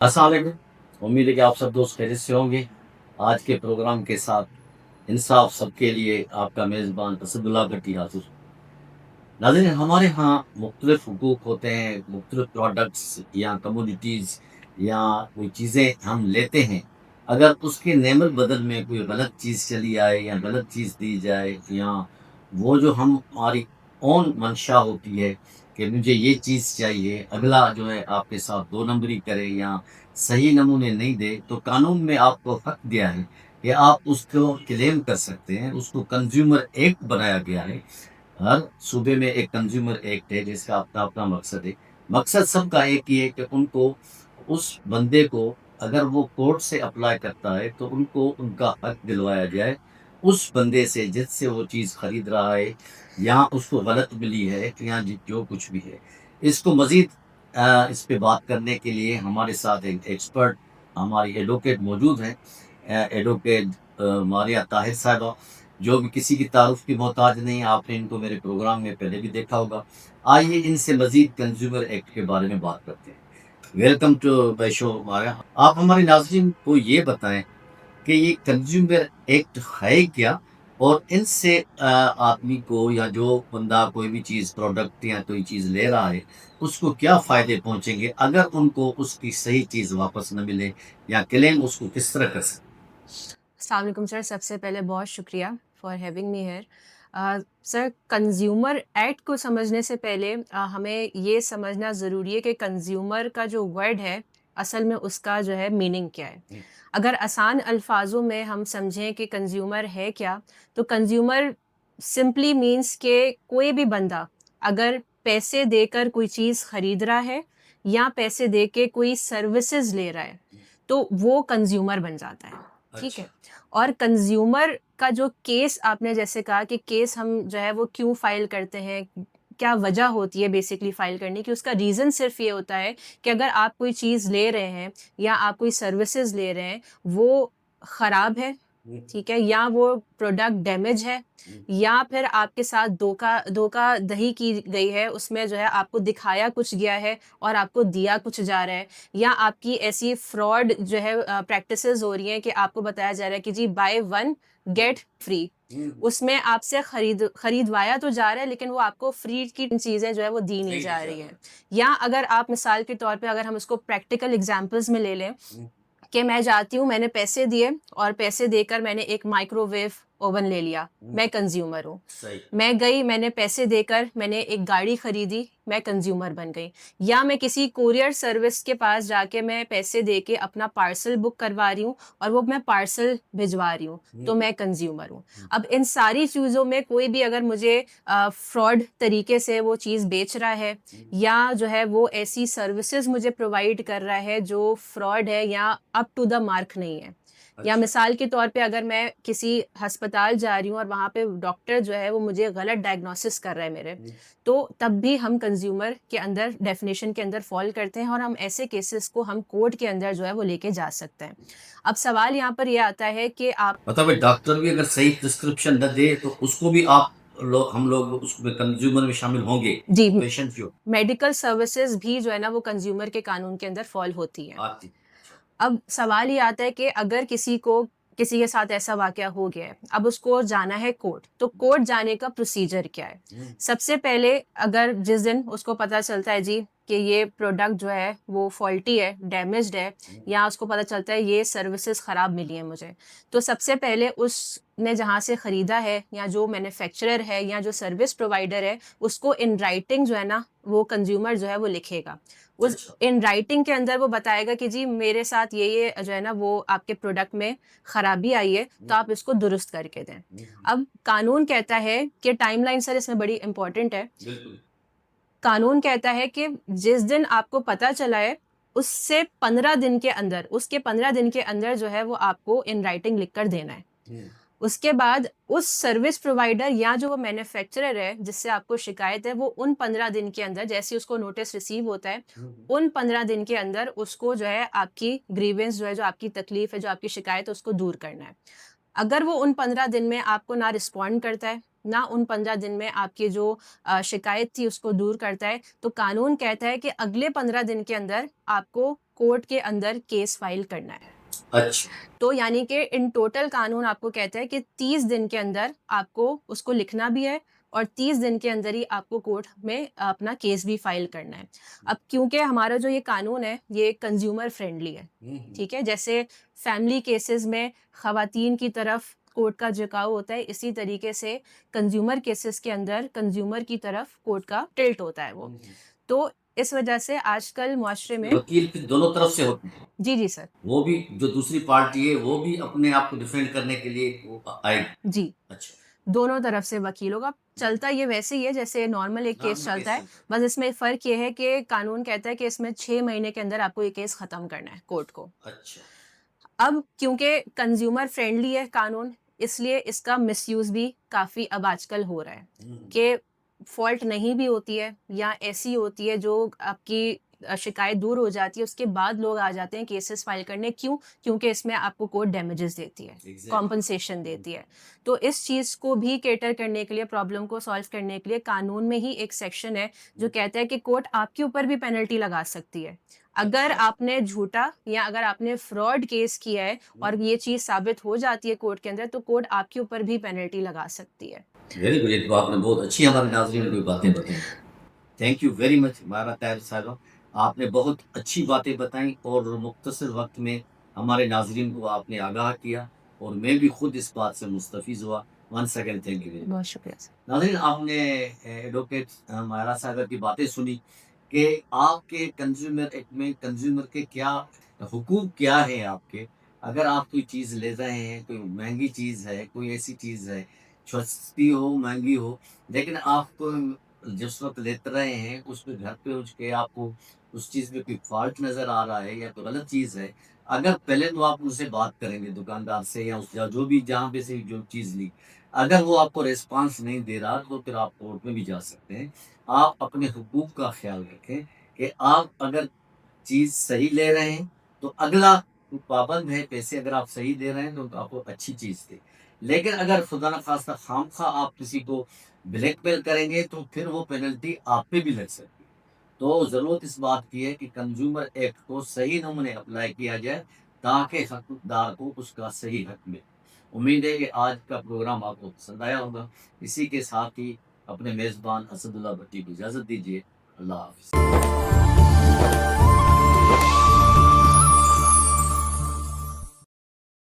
अस्सलाम वालेकुम। उम्मीद है कि आप सब दोस्त खैरियत से होंगे। आज के प्रोग्राम के साथ इंसाफ सबके लिए आपका मेज़बान असदुल्ला भट्टी हाज़िर। नाज़रीन, हमारे यहाँ मुख्तलिफ़ हुकूक होते हैं, मुख्तलिफ़ प्रोडक्ट्स या कमोडिटीज़ या कोई चीज़ें हम लेते हैं। अगर उसके नेमत बदल में कोई गलत चीज़ चली आए या गलत चीज़ दी जाए या वो जो हम हमारी ओन मंशा होती है कि मुझे ये चीज़ चाहिए, अगला जो है आपके साथ 2 नंबरी करे या सही नमूने नहीं दे, तो कानून में आपको हक दिया है कि आप उसको क्लेम कर सकते हैं। उसको कंज़्यूमर एक्ट बनाया गया है। हर सूबे में एक कंज्यूमर एक्ट है जिसका अपना-अपना मकसद है। मकसद सबका एक ही है कि उनको उस बंदे को अगर वो कोर्ट से अप्लाई करता है तो उनको उनका हक दिलवाया जाए। उस बंदे से जिससे वो चीज़ खरीद रहा है या उसको गलत मिली है या जो कुछ भी है। इसको मज़ीद इस पे बात करने के लिए हमारे साथ एक एक्सपर्ट हमारी एडवोकेट मौजूद हैं। एडवोकेट मारिया ताहिर साहिबा, जो भी किसी की तारुफ़ की मोहताज नहीं, आपने इनको मेरे प्रोग्राम में पहले भी देखा होगा। आइए इनसे मज़ीद कंज़्यूमर एक्ट के बारे में बात करते हैं। वेलकम टू माय शो माया। आप हमारे नाज़रीन को ये बताएँ कि ये कंज़्यूमर एक्ट है क्या? और इनसे आदमी को या जो बंदा कोई भी चीज़ प्रोडक्ट या कोई चीज़ ले रहा है, उसको क्या फ़ायदे पहुँचेंगे अगर उनको उसकी सही चीज़ वापस न मिले या क्लेम उसको किस तरह कर सकते अस्सलाम वालेकुम सर, सबसे पहले बहुत शुक्रिया for having me here. Sir, consumer act को समझने से पहले हमें ये समझना ज़रूरी है कि कंज़्यूमर का जो वर्ड है, असल में उसका जो है मीनिंग क्या है। हैं? अगर आसान अल्फ़ाज़ों में हम समझें कि कंज़्यूमर है क्या, तो कंज़्यूमर सिंपली मीन्स कि कोई भी बंदा अगर पैसे देकर कोई चीज़ खरीद रहा है या पैसे दे के कोई सर्विसेज़ ले रहा है, तो वो कंज़्यूमर बन जाता है, ठीक अच्छा। है? और कंज़्यूमर का जो केस आपने जैसे कहा कि केस हम जो है वो क्यों फ़ाइल करते हैं, क्या वजह होती है बेसिकली फ़ाइल करने की, उसका रीज़न सिर्फ़ ये होता है कि अगर आप कोई चीज़ ले रहे हैं या आप कोई सर्विसेज़ ले रहे हैं, वो ख़राब है, हुँ, ठीक है? या वो प्रोडक्ट डैमेज है हुँ। या फिर आपके साथ धोखा-धही की गई है, उसमें जो है आपको दिखाया कुछ गया है और आपको दिया कुछ जा रहा है, या आपकी ऐसी फ्रॉड जो है प्रैक्टिसेज़ हो रही हैं कि आपको बताया जा रहा है कि जी बाय 1 गेट फ्री। हुँ, उसमें आपसे खरीदवाया तो जा रहा है, लेकिन वो आपको फ्री की चीज़ें जो है वो दी नहीं नहीं दी जा जा रही रहा हैं। है। या अगर आप मिसाल के तौर पे अगर हम इसको प्रैक्टिकल एग्ज़ाम्पल्स में ले लें हुँ, कि मैं जाती हूँ, मैंने पैसे दिए और पैसे देकर मैंने एक माइक्रोवेव ओवन ले लिया, हुँ। मैं कंज़्यूमर हूँ। सही। मैं गई, मैंने पैसे देकर मैंने एक गाड़ी खरीदी, मैं कंज़्यूमर बन गई। या मैं किसी कोरियर सर्विस के पास जाके मैं पैसे देके अपना पार्सल बुक करवा रही हूँ और वो मैं पार्सल भिजवा रही हूँ, हुँ, तो मैं कंज़्यूमर हूँ। हुँ। अब इन सारी चीज़ों में कोई भी अगर मुझे फ्रॉड तरीके से वो चीज़ बेच रहा है हुँ। या जो है वो ऐसी सर्विसेज़ मुझे प्रोवाइड कर रहा है जो फ्रॉड है या अप टू द मार्क नहीं है। या अच्छा। मिसाल के तौर पे अगर मैं किसी अस्पताल जा रही हूँ और वहाँ पे डॉक्टर जो है वो मुझे गलत डायग्नोसिस कर रहा है मेरे, हुँ। तो तब भी हम कंज़्यूमर के अंदर डेफ़िनिशन के अंदर फ़ॉल करते हैं और हम ऐसे केसेस को हम कोर्ट के अंदर जो है वो लेके जा सकते हैं। अब सवाल यहाँ पर ये आता है कि आप मतलब भाई डॉक्टर भी अगर सही प्रिस्क्रिप्शन न दे तो उसको भी आप हम लोग उसमें कंज़्यूमर में शामिल होंगे, जी, पेशेंट जो मेडिकल सर्विसेज़ भी जो है ना वो कंज़्यूमर के कानून के अंदर फ़ॉल होती हैं। आती। अच्छा। अब सवाल ये आता है कि अगर किसी के साथ ऐसा वाक़या हो गया है, अब उसको जाना है कोर्ट, तो कोर्ट जाने का प्रोसीजर क्या है? हुँ, सबसे पहले अगर जिस दिन उसको पता चलता है जी कि ये प्रोडक्ट जो है वो फ़ॉल्टी है, डैमेज्ड है, हुँ, या उसको पता चलता है ये सर्विसेज़ ख़राब मिली हैं मुझे, तो सबसे पहले उसने जहाँ से खरीदा है या जो मैन्युफैक्चरर है या जो सर्विस प्रोवाइडर है, उसको इन राइटिंग जो है ना वो कंज़्यूमर जो है वो लिखेगा। उस अच्छा। इन राइटिंग के अंदर वो बताएगा कि जी मेरे साथ ये जो है ना वो आपके प्रोडक्ट में खराबी आई है, तो हुँ, आप इसको दुरुस्त करके दें। हुँ, अब कानून कहता है कि टाइमलाइन सर इसमें बड़ी इम्पोर्टेंट है। बिल्कुल। कानून कहता है कि जिस दिन आपको पता चला है, उससे 15 दिन के अंदर उसके 15 दिन के अंदर जो है वो आपको इन राइटिंग लिख कर देना है। हुँ, उसके बाद उस सर्विस प्रोवाइडर या जो वो मैन्युफैक्चरर है जिससे आपको शिकायत है, वो उन 15 दिन के अंदर जैसे ही उसको नोटिस रिसीव होता है, हुँ, हुँ। उन 15 दिन के अंदर उसको जो है आपकी ग्रीवेंस जो है, जो आपकी तकलीफ है, जो आपकी शिकायत है, उसको दूर करना है। अगर वो उन 15 दिन में आपको ना रिस्पॉन्ड करता है, ना उन 15 दिन में आपकी जो शिकायत थी उसको दूर करता है, तो कानून कहता है कि अगले 15 दिन के अंदर आपको कोर्ट के अंदर केस फाइल करना है। अच्छा। तो यानी कि इन टोटल कानून आपको कहता है कि 30 दिन के अंदर आपको उसको लिखना भी है और 30 दिन के अंदर ही आपको कोर्ट में अपना केस भी फाइल करना है। अब क्योंकि हमारा जो ये कानून है, ये कंज़्यूमर फ्रेंडली है, ठीक है? जैसे फैमिली केसेस में ख़वातीन की तरफ कोर्ट का झुकाव होता है, इसी तरीके से कंज़्यूमर केसेस के अंदर कंज़्यूमर की तरफ कोर्ट का टिल्ट होता है वो। तो इस वजह से आजकल मुआशरे में वकील फिर दोनों तरफ से होते हैं। जी, जी सर। वो भी जो दूसरी पार्टी है वो भी अपने आप को डिफेंड करने के लिए वो आएगी। जी। अच्छा। दोनों तरफ से वकीलों का चलता ये वैसे ही है जैसे नॉर्मल एक केस नॉर्मल चलता केस है, बस इसमें फ़र्क ये है कि कानून कहता है कि इसमें 6 महीने के अंदर आपको ये केस ख़त्म करना है कोर्ट को। अच्छा। अब क्योंकि कंज़्यूमर फ्रेंडली है कानून, इसलिए इसका मिसयूज़ भी काफ़ी अब आजकल हो रहा है कि फ़ॉल्ट नहीं भी होती है या ऐसी होती है जो आपकी शिकायत दूर हो जाती है, उसके बाद लोग आ जाते हैं केसेस फ़ाइल करने। क्यों? क्योंकि इसमें आपको कोर्ट डैमेजेस देती है, एग्ज़ैक्टली। कॉम्पेंसेशन देती है। तो इस चीज़ को भी कैटर करने के लिए, प्रॉब्लम को सॉल्व करने के लिए कानून में ही एक सेक्शन है जो कहता है कि कोर्ट आपके ऊपर भी पेनल्टी लगा सकती है। अगर अच्छा। आपने झूठा या अगर आपने फ्रॉड केस किया है और ये चीज़ साबित हो जाती है कोर्ट के अंदर, तो कोर्ट आपके ऊपर भी पेनल्टी लगा सकती है। वेरी गुड, ये तो आपने बहुत अच्छी हमारे नाज़रीन को बातें बताई। थैंक यू वेरी मच हमारा ताहिर साहब। आपने बहुत अच्छी बातें बताई और मुख्तसर वक़्त में हमारे नाज़रीन को आपने आगाह किया और मैं भी खुद इस बात से मुस्तफ़ीज़ हुआ। Once again thank you very much. बहुत शुक्रिया सर। नाज़रीन आपने एडवोकेट मायरा साहब की बातें सुनी कि आपके कंज़्यूमर एक्ट में कंज़्यूमर के क्या हुकूक क्या है आपके। अगर आप कोई चीज़ ले रहे हैं, कोई महँगी चीज़ है, कोई ऐसी चीज़ है, सस्ती हो, महँगी हो, लेकिन आपको जिस वक़्त लेते रहे हैं, उसमें घर पे उठ के आपको उस चीज़ में कोई फ़ॉल्ट नज़र आ रहा है या कोई गलत चीज़ है, अगर पहले तो आप उनसे बात करेंगे दुकानदार से या उस जो भी जहाँ पे से जो चीज़ ली, अगर वो आपको रिस्पॉन्स नहीं दे रहा, तो फिर आप कोर्ट में भी जा सकते हैं। आप अपने हुकूक का ख़्याल रखें कि आप अगर चीज़ सही ले रहे हैं, तो अगला पाबंद है, पैसे अगर आप सही दे रहे हैं, तो आपको अच्छी चीज़ दें। लेकिन अगर खुदा न ख़ास्ता खामख़ा आप किसी को ब्लैकमेल करेंगे, तो फिर वो पेनल्टी आप पे भी लग सकती है। तो ज़रूरत इस बात की है कि कंज़्यूमर एक्ट को सही नमूने अप्लाई किया जाए, ताकि हकदार को उसका सही हक मिले। उम्मीद है कि आज का प्रोग्राम आपको पसंद आया होगा। इसी के साथ ही अपने मेज़बान असदुल्ला भट्टी को इजाज़त दीजिए। अल्लाह हाफ़िज़।